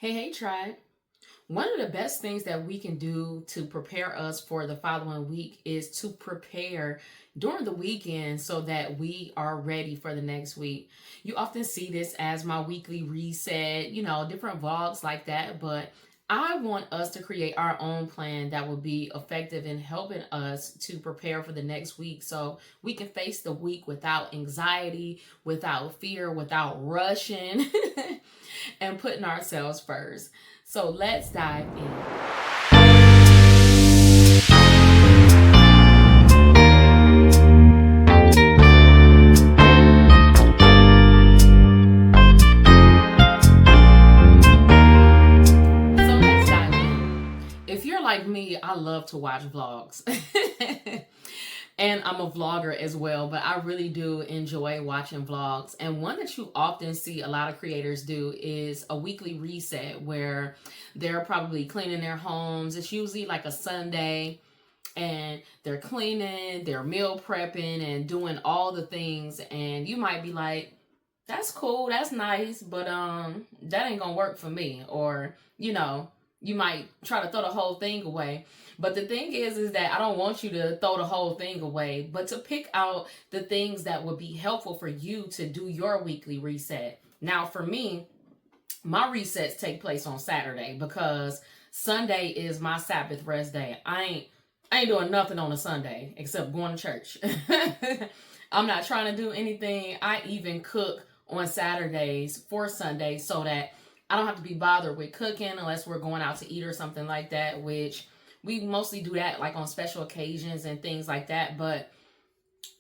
Hey, tribe. One of the best things that we can do to prepare us for the following week is to prepare during the weekend so that we are ready for the next week. You often see this as my weekly reset, different vlogs like that, but I want us to create our own plan that will be effective in helping us to prepare for the next week so we can face the week without anxiety, without fear, without rushing, and putting ourselves first. So let's dive in. So let's dive in. If you're like me, I love to watch vlogs. And I'm a vlogger as well, but I really do enjoy watching vlogs. And one that you often see a lot of creators do is a weekly reset where they're probably cleaning their homes. It's usually like a Sunday and they're cleaning, they're meal prepping and doing all the things. And you might be like, that's cool, that's nice, but that ain't gonna work for me. Or, you might try to throw the whole thing away. But the thing is that I don't want you to throw the whole thing away, but to pick out the things that would be helpful for you to do your weekly reset. Now, for me, my resets take place on Saturday because Sunday is my Sabbath rest day. I ain't doing nothing on a Sunday except going to church. I'm not trying to do anything. I even cook on Saturdays for Sunday so that I don't have to be bothered with cooking unless we're going out to eat or something like that, which we mostly do that like on special occasions and things like that. But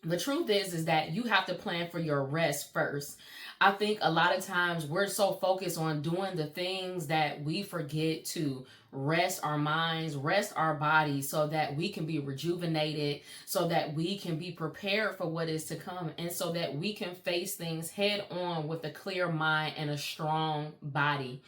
the truth is that you have to plan for your rest first. I think a lot of times we're so focused on doing the things that we forget to rest our minds, rest our bodies so that we can be rejuvenated, so that we can be prepared for what is to come, and so that we can face things head on with a clear mind and a strong body.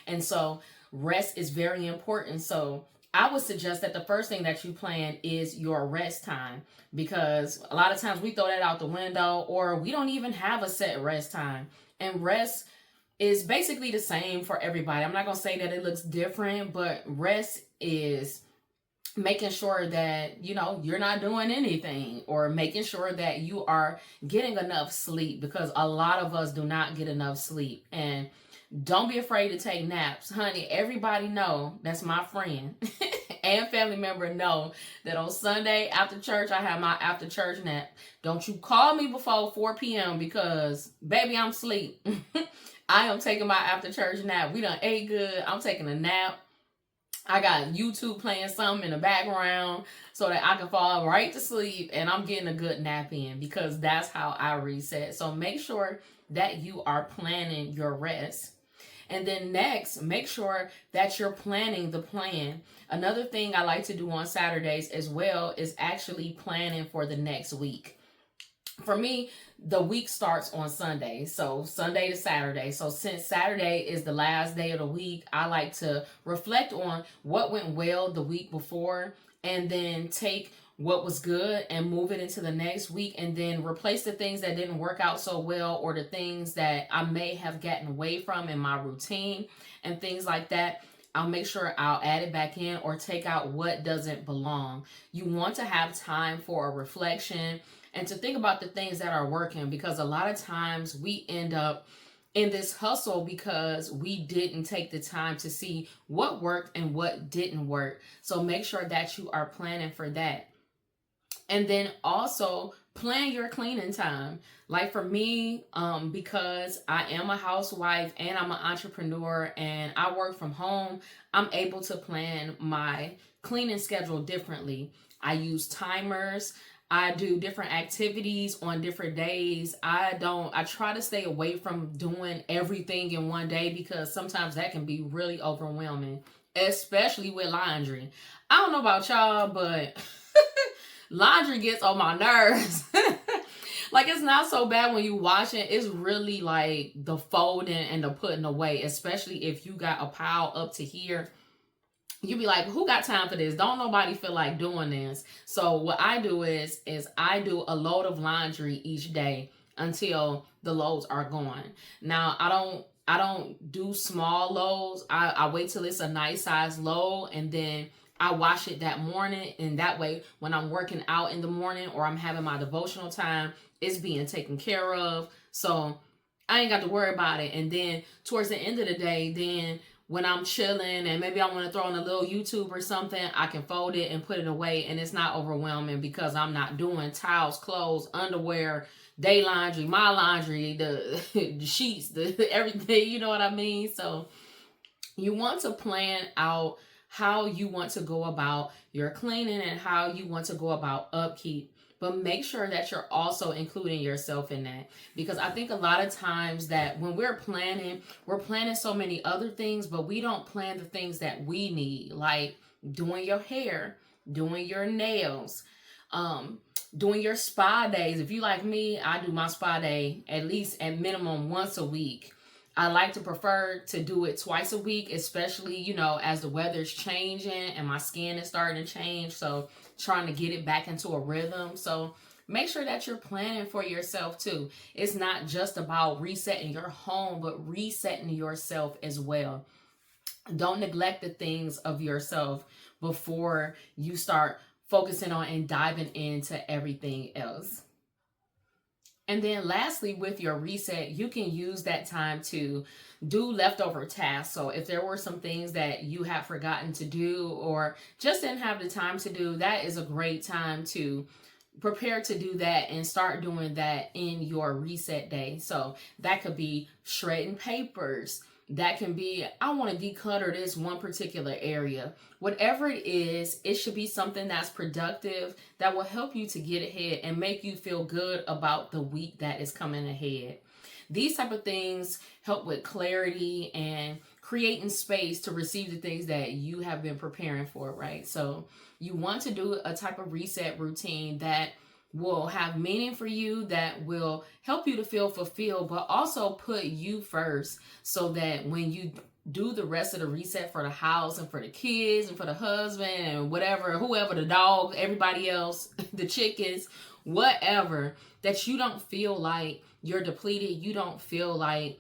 And so rest is very important. So I would suggest that the first thing that you plan is your rest time, because a lot of times we throw that out the window or we don't even have a set rest time. And rest is basically the same for everybody. I'm not going to say that it looks different, but rest is making sure that you're not doing anything, or making sure that you are getting enough sleep, because a lot of us do not get enough sleep. And don't be afraid to take naps, honey. Everybody know that's my friend and family member know that on Sunday after church I have my after church nap. Don't you call me before 4 p.m. because baby, I'm asleep. I am taking my after church nap. We done ate good. I'm taking a nap. I got YouTube playing something in the background so that I can fall right to sleep, and I'm getting a good nap in, because that's how I reset. So make sure that you are planning your rest. And then next, make sure that you're planning the plan. Another thing I like to do on Saturdays as well is actually planning for the next week. For me, the week starts on Sunday, so Sunday to Saturday. So since Saturday is the last day of the week, I like to reflect on what went well the week before, and then take what was good and move it into the next week, and then replace the things that didn't work out so well, or the things that I may have gotten away from in my routine and things like that. I'll make sure I'll add it back in or take out what doesn't belong. You want to have time for a reflection and to think about the things that are working, because a lot of times we end up in this hustle because we didn't take the time to see what worked and what didn't work. So make sure that you are planning for that. And then also plan your cleaning time. Like for me, because I am a housewife and I'm an entrepreneur and I work from home, I'm able to plan my cleaning schedule differently. I use timers. I do different activities on different days. I try to stay away from doing everything in one day, because sometimes that can be really overwhelming, especially with laundry. I don't know about y'all, but laundry gets on my nerves. Like, it's not so bad when you wash it. It's really like the folding and the putting away, especially if you got a pile up to here. You be like, who got time for this? Don't nobody feel like doing this. So what I do is I do a load of laundry each day until the loads are gone. Now, I I don't do small loads. I wait till it's a nice size load, and then I wash it that morning. And that way, when I'm working out in the morning or I'm having my devotional time, it's being taken care of. So I ain't got to worry about it. And then towards the end of the day, then when I'm chilling and maybe I want to throw on a little YouTube or something, I can fold it and put it away, and it's not overwhelming because I'm not doing towels, clothes, underwear, day laundry, my laundry, the sheets, the everything, you know what I mean? So you want to plan out how you want to go about your cleaning and how you want to go about upkeep. But make sure that you're also including yourself in that. Because I think a lot of times that when we're planning so many other things, but we don't plan the things that we need, like doing your hair, doing your nails, doing your spa days. If you like me, I do my spa day at least at minimum once a week. I like to prefer to do it twice a week, especially, you know, as the weather's changing and my skin is starting to change. So trying to get it back into a rhythm. So make sure that you're planning for yourself too. It's not just about resetting your home, but resetting yourself as well. Don't neglect the things of yourself before you start focusing on and diving into everything else. And then lastly, with your reset, you can use that time to do leftover tasks. So if there were some things that you have forgotten to do or just didn't have the time to do, that is a great time to prepare to do that and start doing that in your reset day. So that could be shredding papers. That can be, I want to declutter this one particular area. Whatever it is, it should be something that's productive, that will help you to get ahead and make you feel good about the week that is coming ahead. These type of things help with clarity and creating space to receive the things that you have been preparing for, right? So you want to do a type of reset routine that will have meaning for you, that will help you to feel fulfilled, but also put you first, so that when you do the rest of the reset for the house and for the kids and for the husband and whatever, whoever, the dog, everybody else, the chickens, whatever, that you don't feel like you're depleted. You don't feel like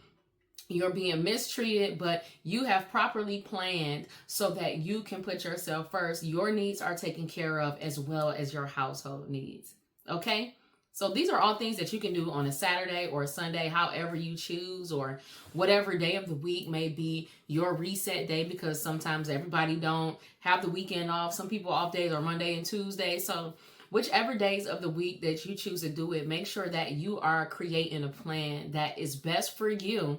you're being mistreated, but you have properly planned so that you can put yourself first. Your needs are taken care of as well as your household needs. Okay? So these are all things that you can do on a Saturday or a Sunday, however you choose, or whatever day of the week may be your reset day, because sometimes everybody don't have the weekend off. Some people off days are Monday and Tuesday. So whichever days of the week that you choose to do it, make sure that you are creating a plan that is best for you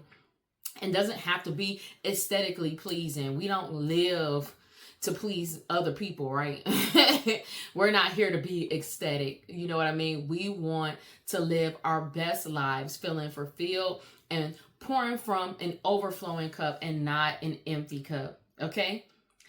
and doesn't have to be aesthetically pleasing. We don't live to please other people, right? We're not here to be ecstatic. You know what I mean? We want to live our best lives feeling fulfilled and pouring from an overflowing cup and not an empty cup. Okay?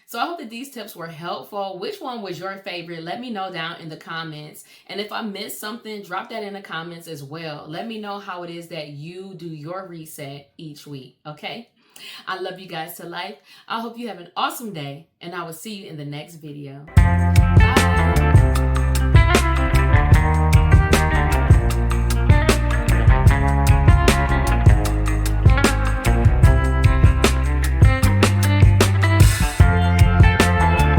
So I hope that these tips were helpful. Which one was your favorite? Let me know down in the comments. And if I missed something, drop that in the comments as well. Let me know how it is that you do your reset each week. Okay? I love you guys to life. I hope you have an awesome day, and I will see you in the next video.